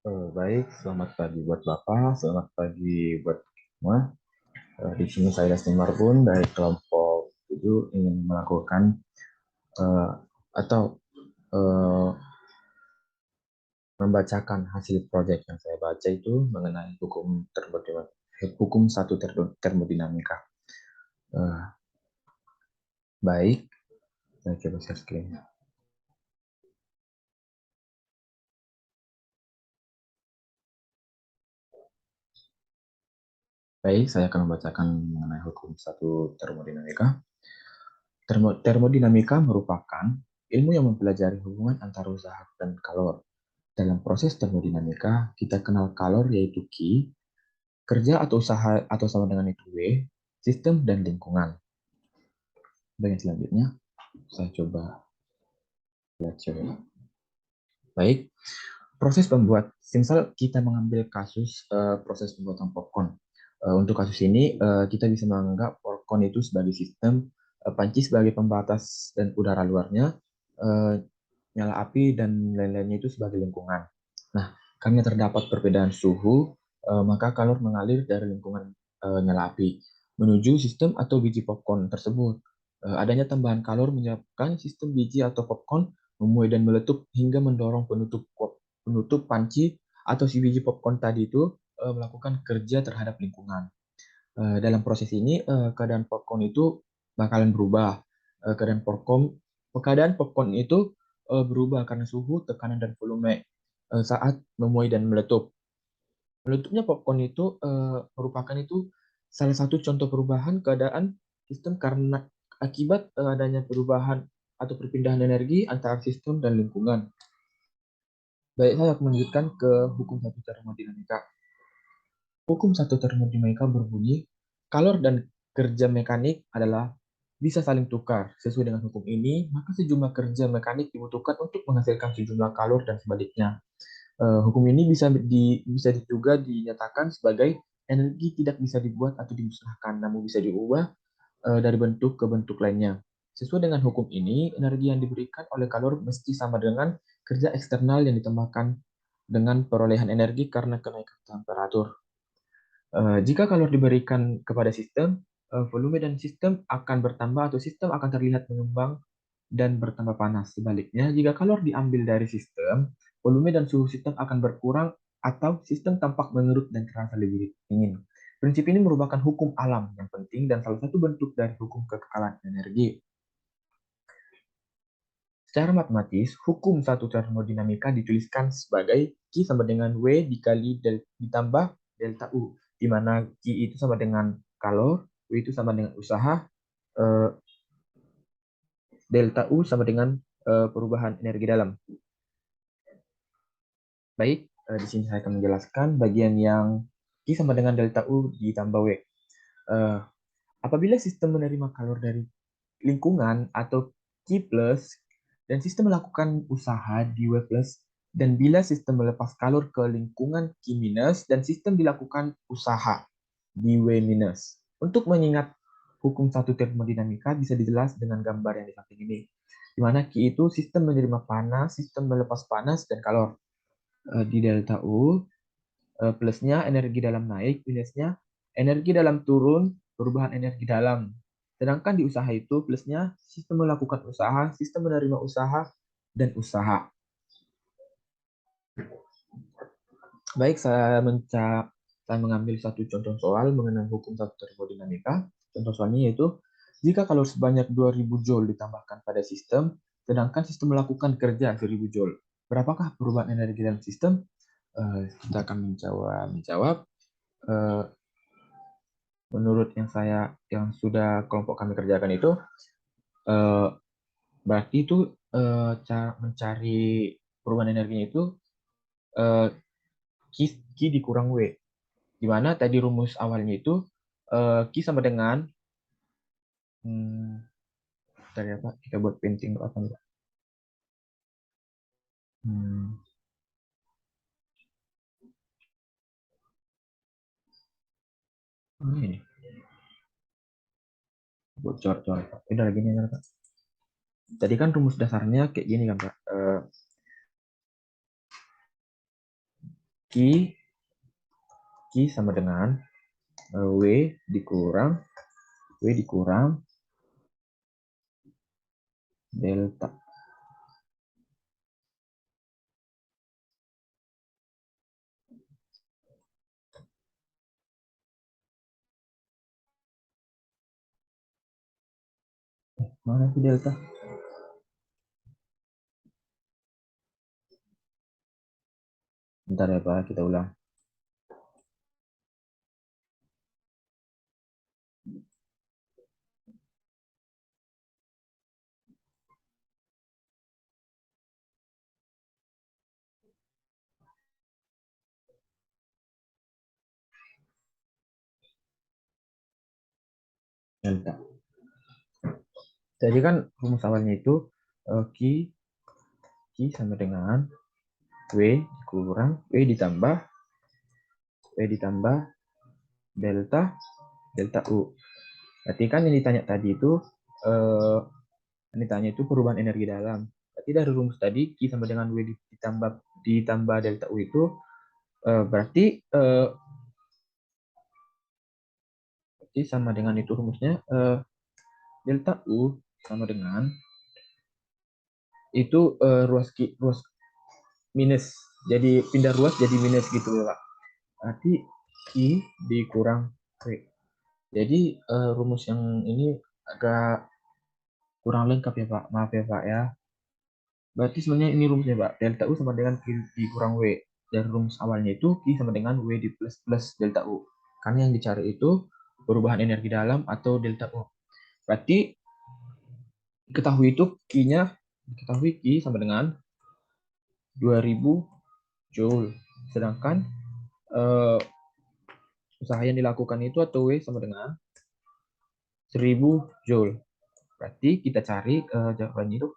Baik, selamat pagi buat Bapak, selamat pagi buat semua. Di sini saya Dustin Marbun dari kelompok 7 ingin melakukan eh, atau eh, membacakan hasil proyek yang saya baca itu mengenai hukum satu termodinamika. Eh, Baik, saya coba share screen. Baik, saya akan membacakan mengenai hukum satu termodinamika. Termodinamika merupakan ilmu yang mempelajari hubungan antara usaha dan kalor. Dalam proses termodinamika, kita kenal kalor yaitu Q, kerja atau usaha atau sama dengan itu W, sistem dan lingkungan. Bagian selanjutnya, saya coba lihat coba. Baik, proses pembuat. Misal kita mengambil kasus proses pembuatan popcorn. Untuk kasus ini, kita bisa menganggap popcorn itu sebagai sistem, panci sebagai pembatas dan udara luarnya, eh, nyala api dan lain-lainnya itu sebagai lingkungan. Nah, karena terdapat perbedaan suhu, maka kalor mengalir dari lingkungan nyala api menuju sistem atau biji popcorn tersebut. Adanya tambahan kalor menyebabkan sistem biji atau popcorn memuai dan meletup hingga mendorong penutup panci atau si biji popcorn tadi itu melakukan kerja terhadap lingkungan. Dalam proses ini, keadaan popcorn itu bakalan berubah. Keadaan popcorn itu berubah karena suhu, tekanan, dan volume saat memuai dan meletup. Meletupnya popcorn itu merupakan itu salah satu contoh perubahan keadaan sistem karena akibat adanya perubahan atau perpindahan energi antara sistem dan lingkungan. Baik, saya akan melanjutkan ke hukum satu termodinamika. Hukum satu termodinamika berbunyi, kalor dan kerja mekanik adalah bisa saling tukar. Sesuai dengan hukum ini, maka sejumlah kerja mekanik dibutuhkan untuk menghasilkan sejumlah kalor dan sebaliknya. Hukum ini bisa juga dinyatakan sebagai energi tidak bisa dibuat atau dimusnahkan, namun bisa diubah dari bentuk ke bentuk lainnya. Sesuai dengan hukum ini, energi yang diberikan oleh kalor mesti sama dengan kerja eksternal yang ditambahkan dengan perolehan energi karena kenaikan temperatur. Jika kalor diberikan kepada sistem, volume dan sistem akan bertambah atau sistem akan terlihat mengembang dan bertambah panas. Sebaliknya, jika kalor diambil dari sistem, volume dan suhu sistem akan berkurang atau sistem tampak mengerut dan terasa lebih dingin. Prinsip ini merupakan hukum alam yang penting dan salah satu bentuk dari hukum kekekalan energi. Secara matematis, hukum satu termodinamika dituliskan sebagai Q sama dengan W dikali ditambah delta U, di mana Q itu sama dengan kalor, W itu sama dengan usaha, eh, delta U sama dengan perubahan energi dalam. Baik, di sini saya akan menjelaskan bagian yang Q sama dengan delta U ditambah W. Eh, Apabila sistem menerima kalor dari lingkungan atau Q plus dan sistem melakukan usaha di W plus, dan bila sistem melepas kalor ke lingkungan Q minus dan sistem dilakukan usaha di W minus. Untuk mengingat hukum satu termodinamika bisa dijelas dengan gambar yang di samping ini, di mana Q itu sistem menerima panas, sistem melepas panas dan kalor. Di delta U, plusnya energi dalam naik, minusnya energi dalam turun, perubahan energi dalam. Sedangkan di usaha itu plusnya sistem melakukan usaha, sistem menerima usaha, dan usaha. Baik, saya mengambil satu contoh soal mengenai hukum satu termodinamika. Contoh soalnya yaitu, jika kalau sebanyak 2000 Joule ditambahkan pada sistem, sedangkan sistem melakukan kerja 1000 Joule. Berapakah perubahan energi dalam sistem? Kita akan menjawab. Eh, Menurut yang sudah kelompok kami kerjakan itu, eh, berarti itu cara mencari perubahan energinya itu eh, Q dikurang W, di mana tadi rumus awalnya itu Q sama dengan tadi apa, kita buat painting apa nih Pak? Hmm, ini bocor Pak. Udah lagi nih Pak. Tadi kan rumus dasarnya kayak gini kan Pak. Q sama dengan W dikurang delta. Mana sih delta? Bentar ya Pak, kita ulang. Delta. Jadi kan rumus awalnya itu Q, sama dengan W ditambah delta U. Berarti kan yang ditanya tadi itu eh, yang ditanya itu perubahan energi dalam. Berarti dari rumus tadi Q sama dengan W ditambah delta U itu berarti sama dengan itu rumusnya delta U sama dengan itu ruas minus. Jadi pindah ruas jadi minus gitu ya Pak. Berarti I dikurang W. Jadi rumus yang ini agak kurang lengkap ya Pak. Maaf ya Pak ya. Berarti sebenarnya ini rumusnya Pak. Delta U sama dengan Q dikurang W. Dan rumus awalnya itu Q sama dengan W di plus delta U. Karena yang dicari itu perubahan energi dalam atau delta U. Berarti diketahui itu Q sama dengan 2000 Joule. Sedangkan eh, usaha yang dilakukan itu atau W sama dengan 1000 Joule. Berarti kita cari jawabannya itu,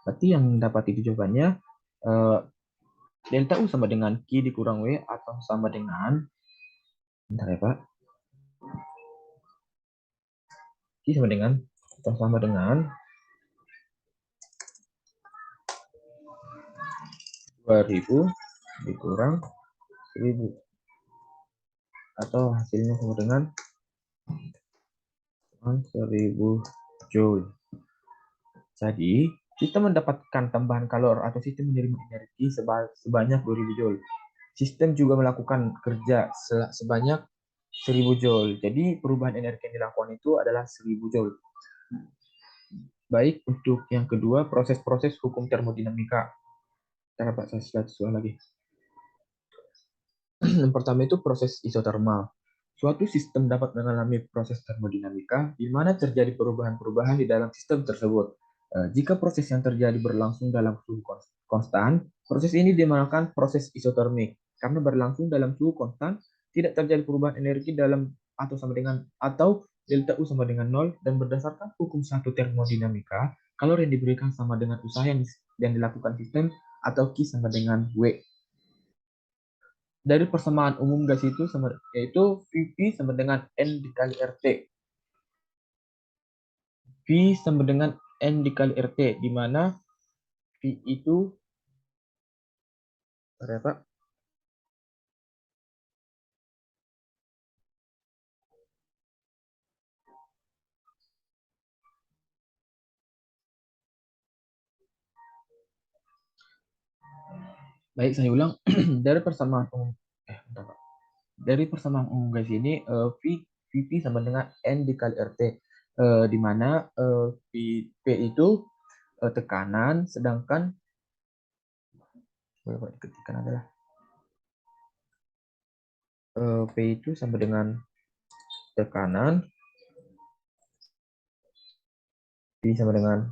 berarti yang dapat itu jawabannya uh, delta U sama dengan Q dikurang W atau sama dengan, bentar ya Pak, Q sama dengan, atau sama dengan 2000 dikurang 1000 atau hasilnya sama dengan 1000 Joule. Jadi, sistem mendapatkan tambahan kalor atau sistem menerima energi sebanyak 2000 Joule. Sistem juga melakukan kerja sebanyak 1000 Joule. Jadi, perubahan energi yang dilakukan itu adalah 1000 Joule. Baik, untuk yang kedua, proses-proses hukum termodinamika. Cara Pak, saya slide lagi. Yang pertama itu proses isotermal. Suatu sistem dapat mengalami proses termodinamika di mana terjadi perubahan-perubahan di dalam sistem tersebut. Jika proses yang terjadi berlangsung dalam suhu konstan, proses ini dinamakan proses isotermik. Karena berlangsung dalam suhu konstan, tidak terjadi perubahan energi dalam atau sama dengan atau delta U sama dengan 0 dan berdasarkan hukum satu termodinamika, kalor yang diberikan sama dengan usaha yang dilakukan sistem atau Q sama dengan W. Dari persamaan umum gas itu yaitu Vp sama dengan N dikali RT. V sama dengan N dikali RT, di mana V itu berapa? Baik, saya ulang. Dari persamaan umum Dari persamaan umum gas ini Vp sama dengan N dikali RT, di mana P itu tekanan, sedangkan diketikkan adalah P itu sama dengan tekanan, P sama dengan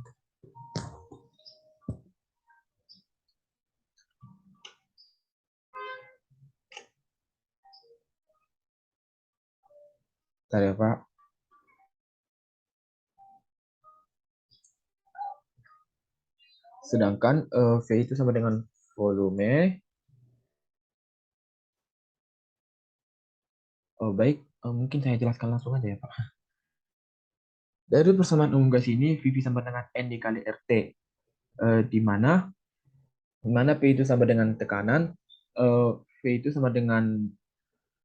ya Pak. Sedangkan V itu sama dengan volume. Oh, baik, mungkin saya jelaskan langsung aja ya Pak. Dari persamaan umum gas ini, V sama dengan N dikali RT, di mana P itu sama dengan tekanan, V itu sama dengan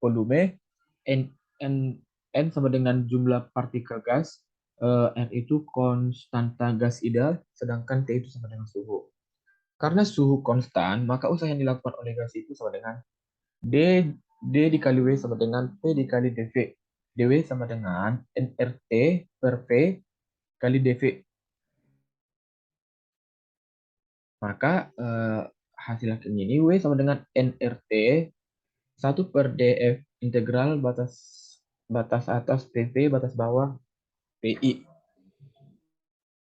volume, N, N, N sama dengan jumlah partikel gas, R itu konstanta gas ideal, sedangkan T itu sama dengan suhu. Karena suhu konstan, maka usaha yang dilakukan oleh gas itu sama dengan D, D dikali W sama dengan P dikali dV. dW sama dengan nRT per V kali dV. Maka hasil akhirnya ini W sama dengan nRT 1/df integral batas batas atas PV batas bawah PI.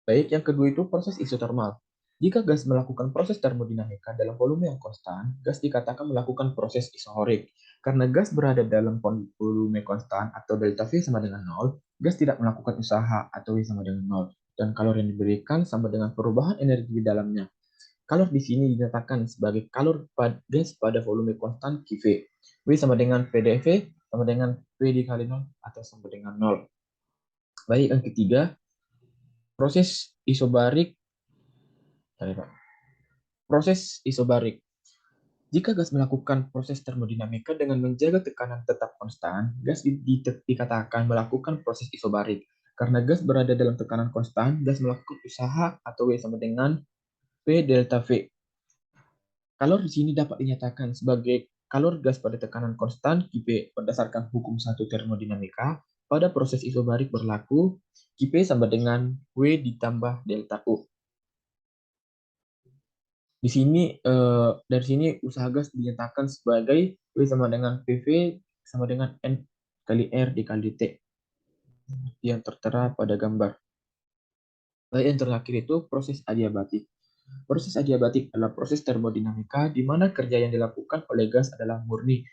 Baik, yang kedua itu proses isotermal. Jika gas melakukan proses termodinamika dalam volume yang konstan, gas dikatakan melakukan proses isohorik. Karena gas berada dalam volume konstan atau delta V sama dengan 0, gas tidak melakukan usaha atau V sama dengan 0. Dan kalor yang diberikan sama dengan perubahan energi di dalamnya. Kalor di sini dinyatakan sebagai kalor gas pada volume konstan QV. V sama dengan VdV sama dengan V dikali 0 atau sama dengan 0. Baik, yang ketiga, proses isobarik. Proses isobarik. Jika gas melakukan proses termodinamika dengan menjaga tekanan tetap konstan, gas dikatakan melakukan proses isobarik. Karena gas berada dalam tekanan konstan, gas melakukan usaha atau W sama dengan P delta V. Kalor di sini dapat dinyatakan sebagai kalor gas pada tekanan konstan Qp berdasarkan hukum satu termodinamika. Pada proses isobarik berlaku Qp sama dengan W ditambah delta U. Di sini dari sini usaha gas dinyatakan sebagai W sama dengan PV sama dengan N kali R dikali T yang tertera pada gambar. Baik, yang terakhir itu proses adiabatik. Proses adiabatik adalah proses termodinamika di mana kerja yang dilakukan oleh gas adalah murni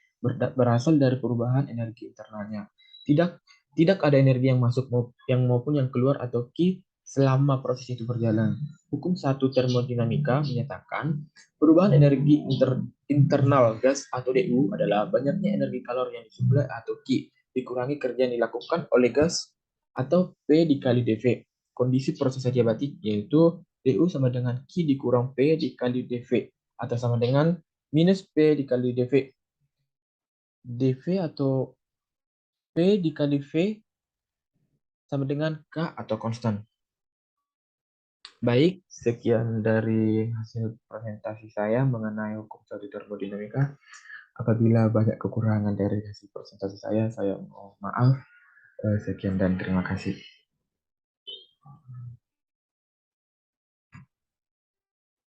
berasal dari perubahan energi internalnya. Tidak tidak ada energi yang masuk maupun yang keluar atau Q selama proses itu berjalan. Hukum satu termodinamika menyatakan perubahan energi internal gas atau DU adalah banyaknya energi kalor yang disuplai atau Q dikurangi kerja yang dilakukan oleh gas atau P dikali dV. Kondisi proses adiabatik yaitu DU sama dengan Q dikurang P dikali dV atau sama dengan minus P dikali dV. dV atau P dikali V sama dengan K atau konstan. Baik, sekian dari hasil presentasi saya mengenai hukum satu termodinamika. Apabila banyak kekurangan dari hasil presentasi saya mohon maaf. Sekian dan terima kasih.